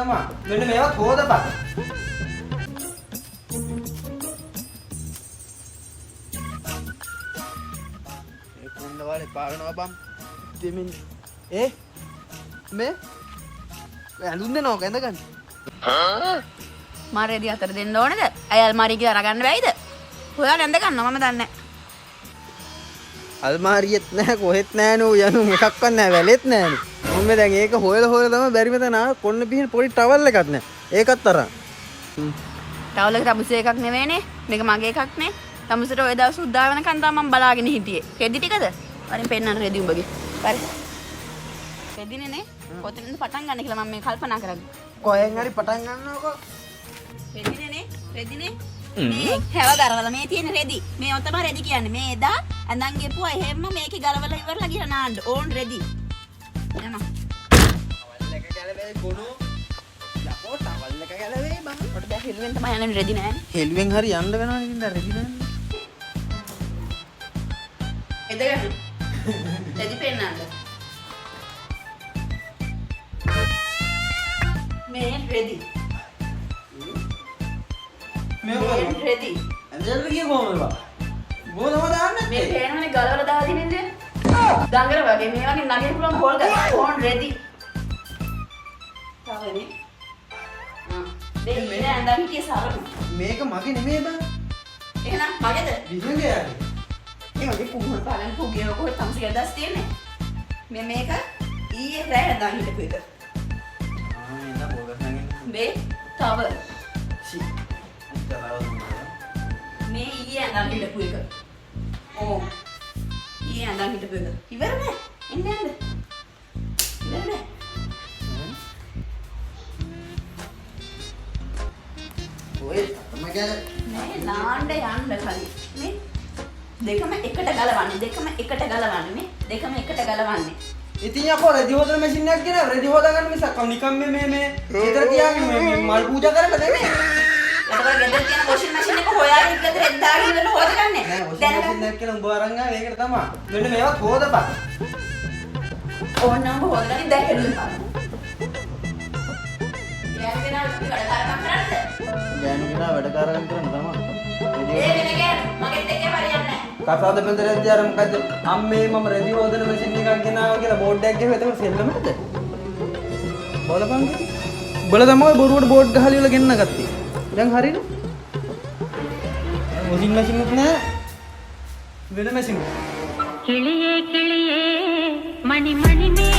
තමයි. මෙන්න මේවත් හොදපන්. ඒ කුණ්ඩ වල පාගනවා බම්. දෙමින් මේ ඇඳුම් දෙනවා කැඳ ගන්න. මා රෙදි 4 දෙන්න ඕනේද? අය අල්මාරිය කියලා අරගන්න බැයිද? හොයාලා ඇඳ ගන්නවා මම දන්නේ අල්මාරියෙත් නැහැ කොහෙත් නැහැ නෝ යනු මොකක්වත් නැහැ වැලෙත් නැහැ නේ. මම දැන් ඒක හොයලා තමයි බැරි මතන කොන්න පිහින් පොඩි ටවල් එකක් නැහැ. ඒකත් අරන්. ටවල් එක තමුසේ එකක් නෙවෙයිනේ. මේක මගේ එකක් නේ. තමුසේට ඔය දවස් උදා වෙනකන් තමයි මම බලාගෙන හිටියේ. රෙදි ටිකද? වරින් පෙන්නන්න රෙදි උඹගේ. හරි. රෙදිනේ නේ. කොතනින්ද පටන් ගන්න කියලා මම මේ කල්පනා කරන්නේ. කොහෙන් හරි පටන් ගන්නකො. රෙදිනේ නේ. රෙදිනේ. මේ හැව ගරවලා මේ තියෙන රෙදි. මේ ඔය තමයි රෙදි කියන්නේ. මේ එදා ඇඳන් ගෙපුවා එහෙම්ම මේකේ ගලවලා ඉවරලා ගිහලා නාන්න. ඕන් රෙදි. යනවා. ටවල් එක ගැලවෙයි කොනු. යකෝ ටවල් එක ගැලවෙයි බං. ඔට දැන් හෙළුවෙන් තමයි යන්නේ රෙදි නෑනේ. හෙළුවෙන් හරි යන්න වෙනවා නේද රෙදි නෑනේ. එදගන්න. රෙදි පෙන්නන්න. මේ රෙදි. මේක රෙදි. ඇඳලා ගියේ කොහමද බා? බෝලම දාන්නේ. මේ පේනවනේ ගලවලා දාලා තියෙන්නේ. දඟර වගේ මේ වගේ නගින්න පුළුවන් පොල් ගන්න. ඕන් රෙදි. තාවනේ. දෙන්න ඇඳන් හිටියේ සරම. මේක මගේ නෙමෙයි බං. එහෙනම් මගේද? විහිංගේ යාගේ. ඒ වගේ කුහුණ පාලන පුගේ කොහෙද තමයි ගදස් තියෙන්නේ. මේක ඊයේ රෑ ඇඳන් හිටපු එක. නේද බෝලස් නැගෙන්නේ. මේ තව සි. මේ ඊයේ ඇඳන් හිටපු එක. ඕ. ඊයේ ඇඳන් හිටපු එක. ඉවර නෑ. එන්න යන්න. ඉවර නෑ. ඔය මගේ නෑ නාන්න යන්න කලින්. මේ දෙකම එකට ගලවන්නේ. දෙකම එකට ගලවන්නේ මේ. දෙකම එකට ගලවන්නේ. ඉතින් යකෝ රෙදි හොදන මැෂින් එකක් ගෙනව රෙදි හොදාගන්න මිසක් නිකන් මේ ගෙදර තියාගෙන මේ මල් පූජා කරන්න නෙමෙයි. එතකොට ගෙදර තියෙන වොෂින් මැෂින් එක හොයාගෙන ගෙදර එද්දාගෙන ඉඳලා හොදගන්නේ. නෑ වොෂින් මැෂින් එකක් කියලා උඹ අරන් ආවේ ඒකට තමයි. මෙන්න මේවත් හොදපන්. ඕනනම් හොදගන්නේ දැන් හෙළුවෙන් පාන. යාගෙන වැඩ කරපම් කරන්නද? ගෑනු කෙනා වැඩ කාරකම් කරන්න තමයි. ඒ වෙන ගෑන මගෙත් එක්කේ හරියන්නේ නෑ. කසාද බෙන්දරේ අර මොකද්ද? අම්මේ මම රෙදි හොදන මැෂින් එකක් ගෙනාවා කියලා බෝඩ් එකක් ගහුවා. ඒක සෙල්ලමද? බලපන්. උඹලා තමයි බොරුවට බෝඩ් ගහලා ඉවල ගෙන්න ගත්තේ. දැන් හරිනේ. වොෂින් මැෂින් එක නෑ. වෙන මැෂින්. கிளியே கிளியே மணி மணி மே